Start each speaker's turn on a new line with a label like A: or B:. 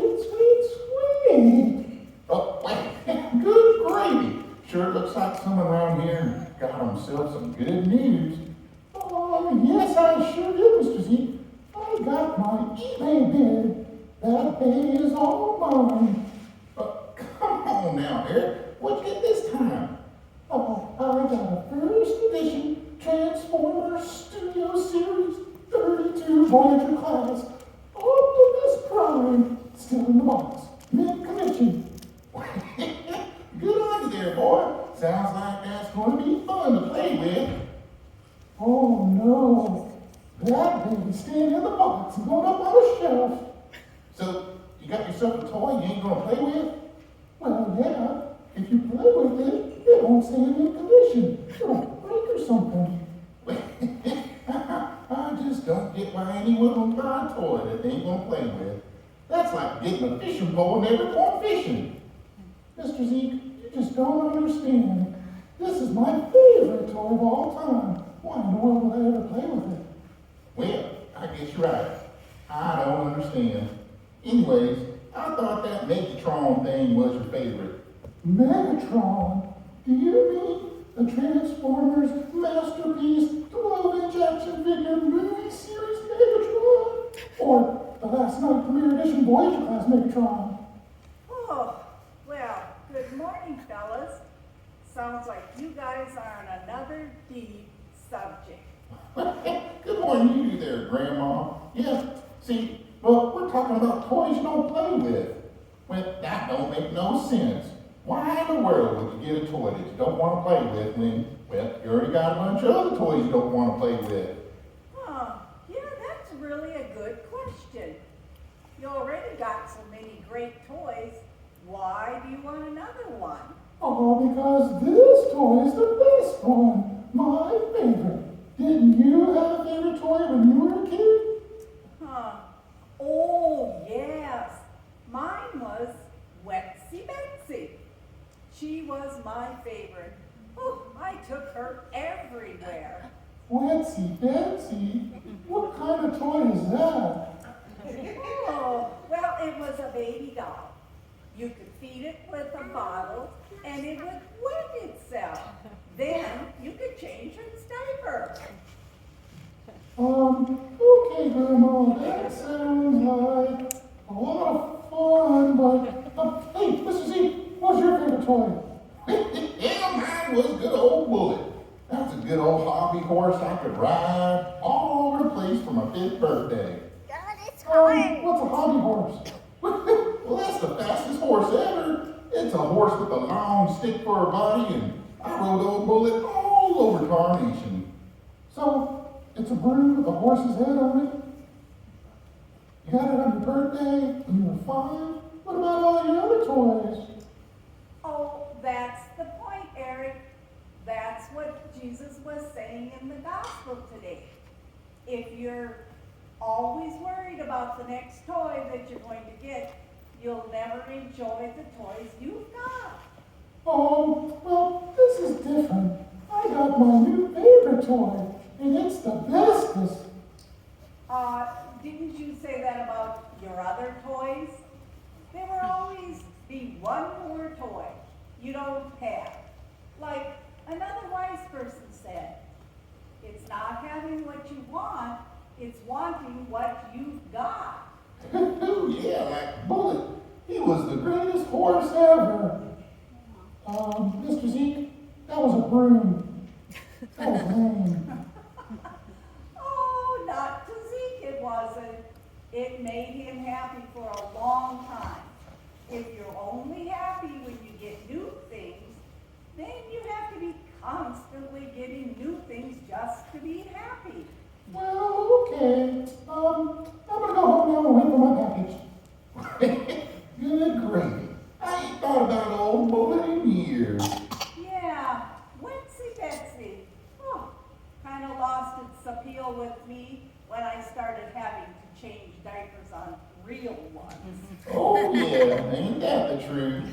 A: sweet, sweet, sweet. Oh, wait, good gravy. Sure looks like someone around here got himself some good news. Oh, yes, I sure do, Mr. Zeke. I got my eBay bid. That baby is all mine. Come on now, Eric. What'd you get this time? Oh, I got a first edition Transformers Studio Series 32 Voyager class. Optimus Prime. Still in the box. Mid-commission. Good on you there, boy. Sounds like that's going to be fun to play with. Oh, no. That baby's staying in the box and going up on a shelf. So, you got yourself a toy you ain't going to play with? Well, yeah. If you play with it, it won't stay in good condition. It'll break or something. I just don't get why anyone would buy a toy that they ain't going to play with. That's like getting a fishing pole and never going fishing. Mr. Zeke, you just don't understand. This is my favorite toy of all time. Why in the world would I ever play with it? Well, I guess you're right. I don't understand. Anyways, I thought that Megatron thing was your favorite. Megatron? Do you mean the Transformers masterpiece 12-inch action figure movie series Megatron? Or the last night premiere edition Voyager class Megatron?
B: Oh, well, good morning, fellas. Sounds like you guys are on another deep subject.
A: Good morning, you there, Grandma. Yeah, see, well, we're talking about toys you don't play with. Well, that don't make no sense. Why in the world would you get a toy that you don't want to play with when, well, you already got a bunch of other toys you don't want to play with?
B: Huh, yeah, that's really a good question. You already got so many great toys. Why do you want another one?
A: Oh, because this toy is the best one. My favorite. Didn't you have a favorite toy when you were a kid?
B: Huh. Oh, yes. Mine was Wetsy Betsy. She was my favorite. Oh, I took her everywhere.
A: Wetsy Betsy? What kind of toy is that?
B: Oh, well, it was a baby doll. You could feed it with a bottle and it would wet itself. Then you could change its diaper.
A: Okay, Grandma, that sounds like a lot of fun, but, hey, Mr. Z, what's your favorite toy? Yeah, mine was good old Bullet. That's a good old hobby horse I could ride all over the place for my 5th birthday.
C: God, it's hard.
A: What's a hobby horse? Well, that's the fastest horse ever. It's a horse with a long stick for a body, and I rode old Bullet all over Tarnation. So, it's a broom with a horse's head on it? You got it on your birthday when you were 5? What about all your other toys?
B: Oh, that's the point, Eric. That's what Jesus was saying in the gospel today. If you're always worried about the next toy that you're going to get, you'll never enjoy the toys you've got.
A: Oh, well, this is different. I got my new favorite toy, and it's the bestest.
B: Didn't you say that about your other toys? There will always be one more toy you don't have. Like another wise person said, it's not having what you want, it's wanting what you've got.
A: Yeah, like Bullet. He was the greatest horse ever. Mr. Zeke, that was a broom. That was lame.
B: Oh, not to Zeke it wasn't. It made him happy for a long time. If you're only happy when you get new things, then you have to be constantly getting new things just to be happy.
A: Well, okay. I'm gonna go home now and wait for my package. Good gravy. I ain't thought about old Bullet in years.
B: Yeah, Wetsy Betsy. Oh, kind of lost its appeal with me when I started having to change diapers on real ones.
A: Oh yeah, ain't that the truth?